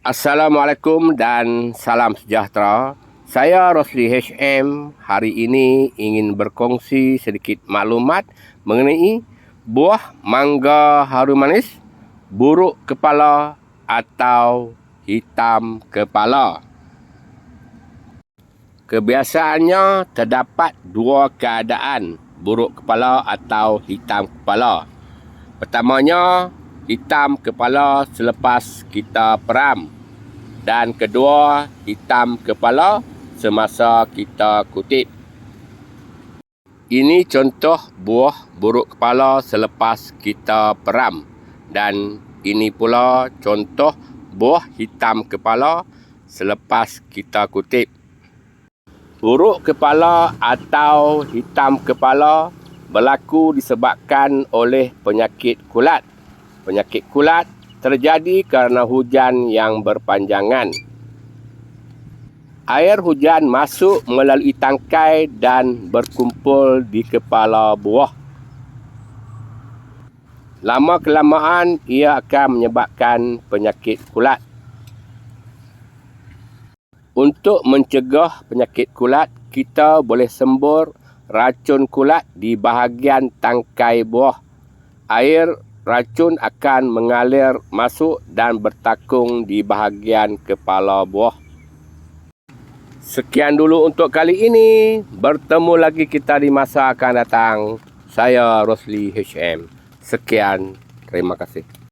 Assalamualaikum dan salam sejahtera. Saya Rosli HM hari ini ingin berkongsi sedikit maklumat mengenai buah mangga harum manis, buruk kepala atau hitam kepala. Kebiasaannya terdapat dua keadaan buruk kepala atau hitam kepala. Pertamanya, hitam kepala selepas kita peram, dan kedua, hitam kepala semasa kita kutip. Ini contoh buah buruk kepala selepas kita peram, dan ini pula contoh buah hitam kepala selepas kita kutip. Buruk kepala atau hitam kepala berlaku disebabkan oleh penyakit kulat. Penyakit kulat terjadi kerana hujan yang berpanjangan. Air hujan masuk melalui tangkai dan berkumpul di kepala buah. Lama-kelamaan ia akan menyebabkan penyakit kulat. Untuk mencegah penyakit kulat, kita boleh sembur racun kulat di bahagian tangkai buah. Air racun akan mengalir masuk dan bertakung di bahagian kepala buah. Sekian dulu untuk kali ini. Bertemu lagi kita di masa akan datang. Saya Rosli HM. Sekian. Terima kasih.